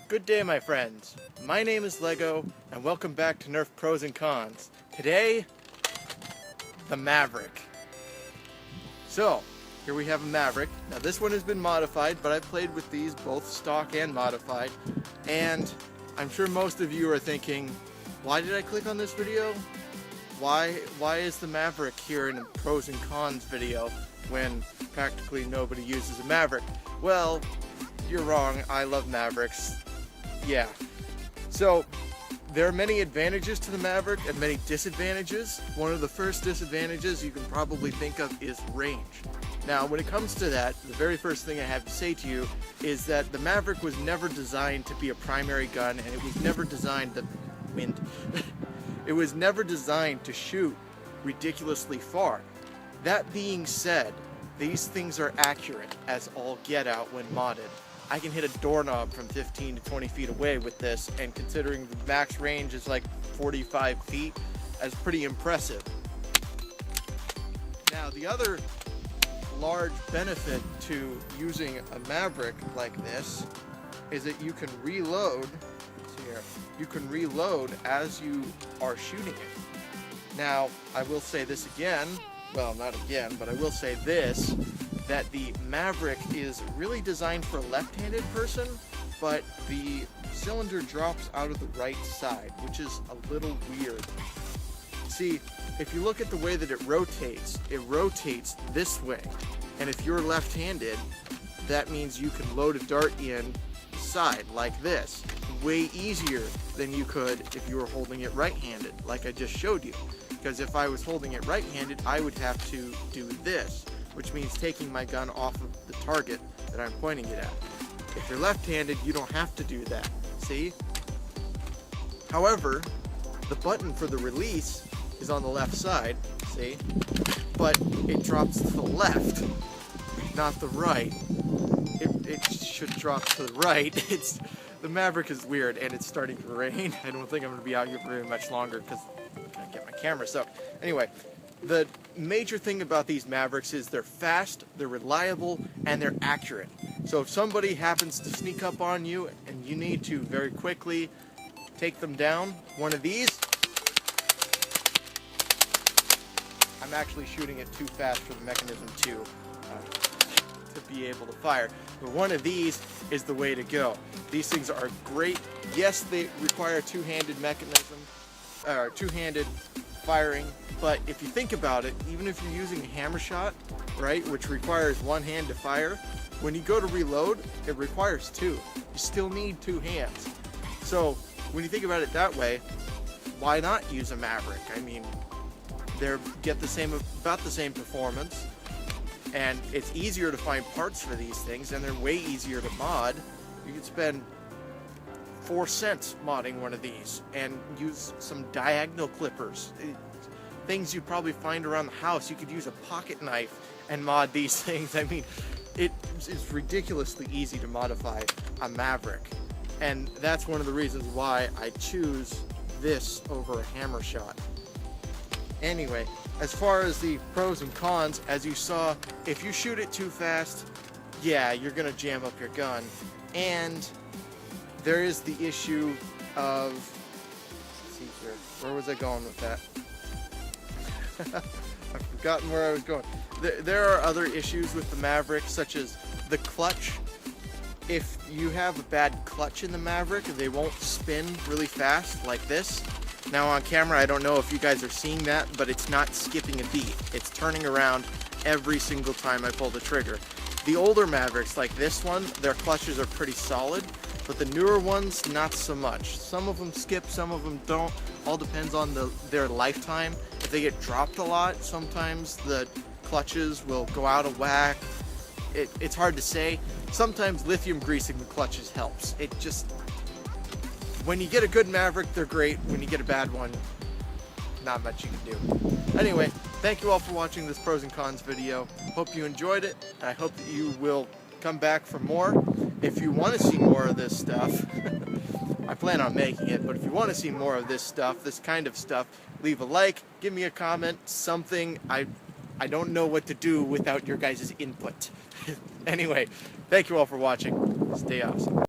Good day, my friends. My name is Lego, and welcome back to Nerf Pros and Cons. Today, the Maverick. So, here we have a Maverick. Now this one has been modified, but I've played with these, both stock and modified. And I'm sure most of you are thinking, why did I click on this video? Why is the Maverick here in a Pros and Cons video when practically nobody uses a Maverick? Well, you're wrong. I love Mavericks. Yeah. So, there are many advantages to the Maverick and many disadvantages. One of the first disadvantages you can probably think of is range. Now, when it comes to that, the very first thing I have to say to you is that the Maverick was never designed to be a primary gun, and it was never designed to it was never designed to shoot ridiculously far. That being said, these things are accurate as all get out when modded. I can hit a doorknob from 15 to 20 feet away with this, and considering the max range is like 45 feet, that's pretty impressive. Now, the other large benefit to using a Maverick like this is that you can reload. You can reload as you are shooting it. Now, I will say this again, well, not again, but I will say this, that the Maverick is really designed for a left-handed person, but the cylinder drops out of the right side, which is a little weird. See, if you look at the way that it rotates this way, and if you're left-handed, that means you can load a dart in side like this, way easier than you could if you were holding it right-handed, like I just showed you. Because if I was holding it right-handed, I would have to do this, which means taking my gun off of the target that I'm pointing it at. If you're left-handed, you don't have to do that, see? However, the button for the release is on the left side, see? But it drops to the left, not the right. It should drop to the right. The Maverick is weird, and it's starting to rain. I don't think I'm going to be out here very much longer because I'm going to get my camera soaked. Anyway, the major thing about these Mavericks is they're fast, they're reliable, and they're accurate. So if somebody happens to sneak up on you and you need to very quickly take them down, one of these, I'm actually shooting it too fast for the mechanism to be able to fire. But one of these is the way to go. These things are great. Yes, they require two-handed mechanism, two-handed firing, but if you think about it, even if you're using a hammer shot, right, which requires one hand to fire, when you go to reload, it requires two. You still need two hands. So when you think about it that way, why not use a Maverick? I mean, they get about the same performance, and it's easier to find parts for these things, and they're way easier to mod. You could spend 4 cents modding one of these and use some diagonal clippers. Things you'd probably find around the house. You could use a pocket knife and mod these things. I mean, it's ridiculously easy to modify a Maverick. And that's one of the reasons why I choose this over a hammer shot. Anyway, as far as the pros and cons, as you saw, if you shoot it too fast, yeah, you're gonna jam up your gun. And there is the issue of, let's see here, where was I going with that? I've forgotten where I was going. There are other issues with the Maverick, such as the clutch. If you have a bad clutch in the Maverick, they won't spin really fast like this. Now on camera, I don't know if you guys are seeing that, but it's not skipping a beat. It's turning around every single time I pull the trigger. The older Mavericks, like this one, their clutches are pretty solid, but the newer ones, not so much. Some of them skip, some of them don't. All depends on their lifetime. If they get dropped a lot, sometimes the clutches will go out of whack. It's hard to say. Sometimes lithium greasing the clutches helps. When you get a good Maverick, they're great. When you get a bad one, not much you can do. Anyway, thank you all for watching this pros and cons video. Hope you enjoyed it, and I hope that you will come back for more. If you want to see more of this stuff, I plan on making it, but if you want to see more of this stuff, this kind of stuff, leave a like, give me a comment, something. I don't know what to do without your guys' input. Anyway, thank you all for watching. Stay awesome.